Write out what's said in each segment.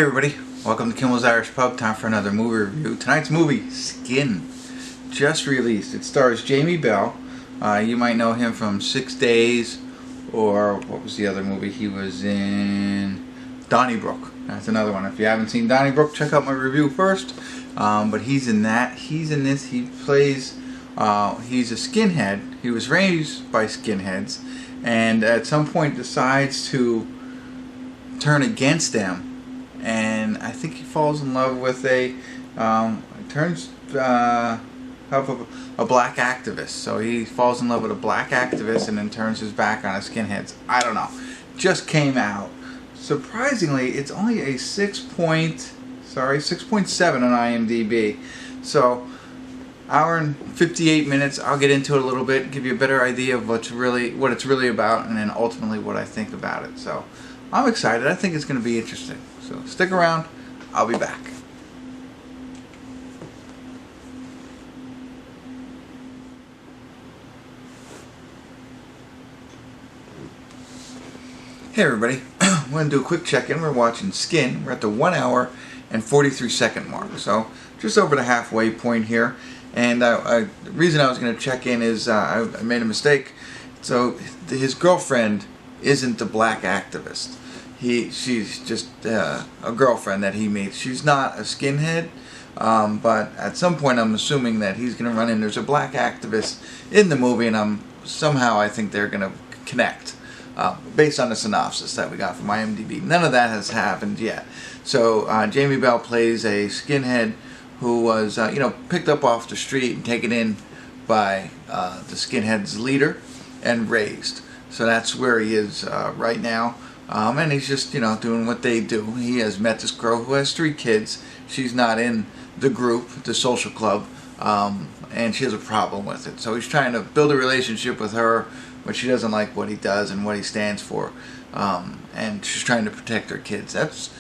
everybody, welcome to Kimmel's Irish Pub. Time for another movie review. Tonight's movie, Skin, just released. It stars Jamie Bell. You might know him from 6 Days, or what was the other movie he was in? Donnybrook. That's another one. If you haven't seen Donnybrook, check out my review first. But he's in that. He's in this. He plays, he's a skinhead. He was raised by skinheads, and at some point decides to turn against them. And I think he falls in love with a black activist. So he falls in love with a black activist and then turns his back on his skinheads. I don't know. Just came out. Surprisingly, it's only a 6.7 on IMDb. So hour and 58 minutes. I'll get into it a little bit, give you a better idea of what it's really about, and then ultimately what I think about it. So I'm excited. I think it's going to be interesting. So stick around. I'll be back. Hey everybody, I'm going to do a quick check-in. We're watching Skin. We're at the 1 hour and 43-second mark. So just over the halfway point here. And the reason I was going to check in is I made a mistake. So his girlfriend isn't the black activist. She's just a girlfriend that he meets. She's not a skinhead, but at some point I'm assuming that he's going to run in. There's a black activist in the movie, and somehow I think they're going to connect based on the synopsis that we got from IMDb. None of that has happened yet. So Jamie Bell plays a skinhead who was picked up off the street and taken in by the skinhead's leader and raised. So that's where he is right now. And he's just, doing what they do. He has met this girl who has 3 kids. She's not in the group, the social club, and she has a problem with it. So he's trying to build a relationship with her, but she doesn't like what he does and what he stands for. And she's trying to protect her kids. That's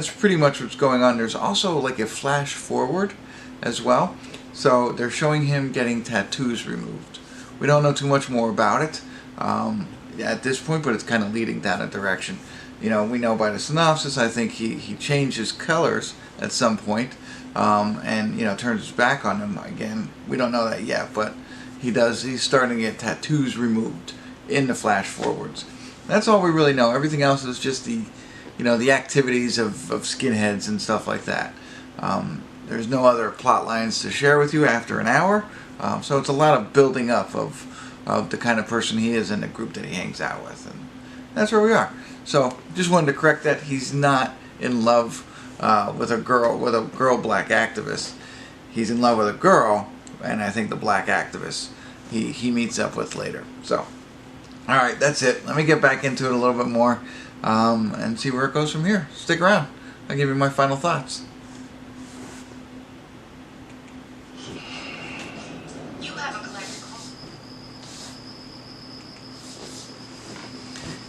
pretty much what's going on. There's also like a flash forward as well. So they're showing him getting tattoos removed. We don't know too much more about it at this point, but it's kind of leading down a direction. We know by the synopsis, I think he changes colors at some point, and turns his back on them again. We don't know that yet, but he does. He's starting to get tattoos removed in the flash forwards. That's all we really know. Everything else is just the activities of skinheads and stuff like that. There's no other plot lines to share with you after an hour, so it's a lot of building up of the kind of person he is in the group that he hangs out with, and that's where we are. So just wanted to correct that. He's not in love with a girl black activist. He's in love with a girl, and I think the black activist he meets up with later. So alright, that's it. Let me get back into it a little bit more and see where it goes from here. Stick around. I'll give you my final thoughts.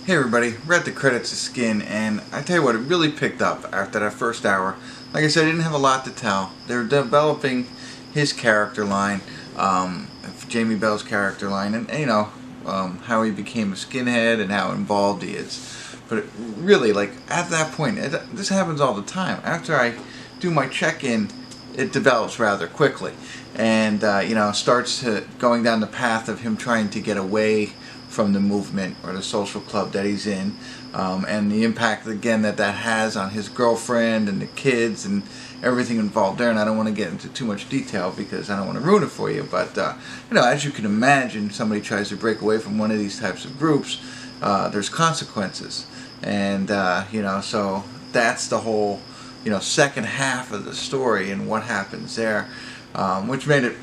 Hey everybody, we're at the credits of Skin, and I tell you what, it really picked up after that first hour. Like I said, I didn't have a lot to tell. They're developing his character line, Jamie Bell's character line, and how he became a skinhead and how involved he is. But really, like at that point, this happens all the time. After I do my check-in, it develops rather quickly, and starts going down the path of him trying to get away from the movement or the social club that he's in, and the impact again that has on his girlfriend and the kids and everything involved there. And I don't want to get into too much detail because I don't want to ruin it for you, but as you can imagine, somebody tries to break away from one of these types of groups, there's consequences, and so that's the whole second half of the story and what happens there, which made it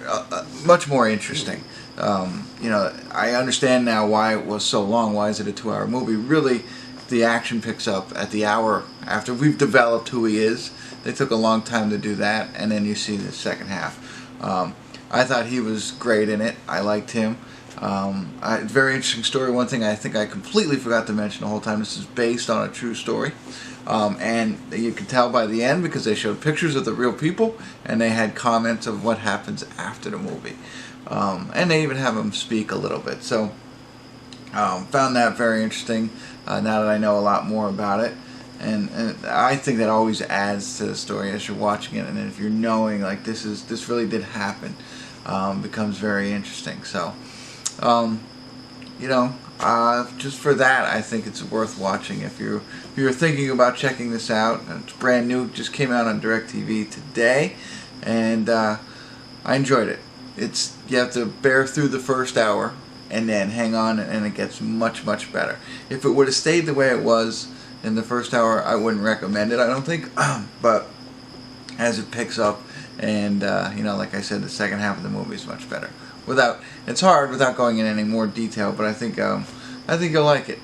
much more interesting. I understand now why it was so long. Why is it a 2-hour movie? Really, the action picks up at the hour after we've developed who he is. They took a long time to do that, and then you see the second half. I thought he was great in it. I liked him. Very interesting story. One thing I think I completely forgot to mention the whole time, this is based on a true story. And you can tell by the end because they showed pictures of the real people, and they had comments of what happens after the movie. And they even have him speak a little bit. So found that very interesting now that I know a lot more about it. and I think that always adds to the story as you're watching it, and if you're knowing like this really did happen, becomes very interesting. So you know, just for that, I think it's worth watching. If you're thinking about checking this out, it's brand new, just came out on DirecTV today, and I enjoyed it. You have to bear through the first hour and then hang on, and it gets much better. If it would have stayed the way it was in the first hour, I wouldn't recommend it, I don't think. But as it picks up, and you know, like I said, the second half of the movie is much better. It's hard without going in any more detail, but I think you'll like it.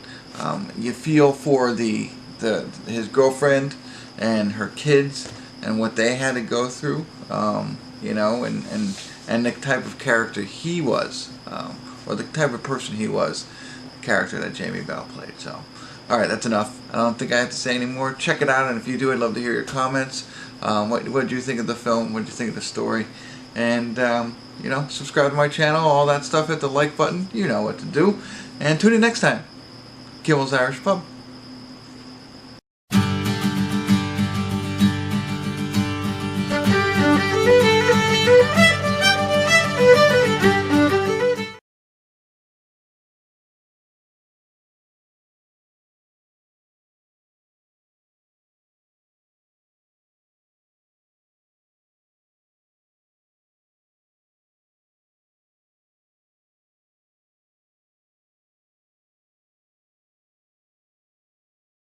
You feel for his girlfriend and her kids and what they had to go through, you know, and the type of character he was, or the type of person he was, the character that Jamie Bell played. So, alright, that's enough. I don't think I have to say any more. Check it out, and if you do, I'd love to hear your comments. What did you think of the film? What did you think of the story? And, you know, subscribe to my channel, all that stuff. Hit the like button. You know what to do. And tune in next time. Kimmel's Irish Pub.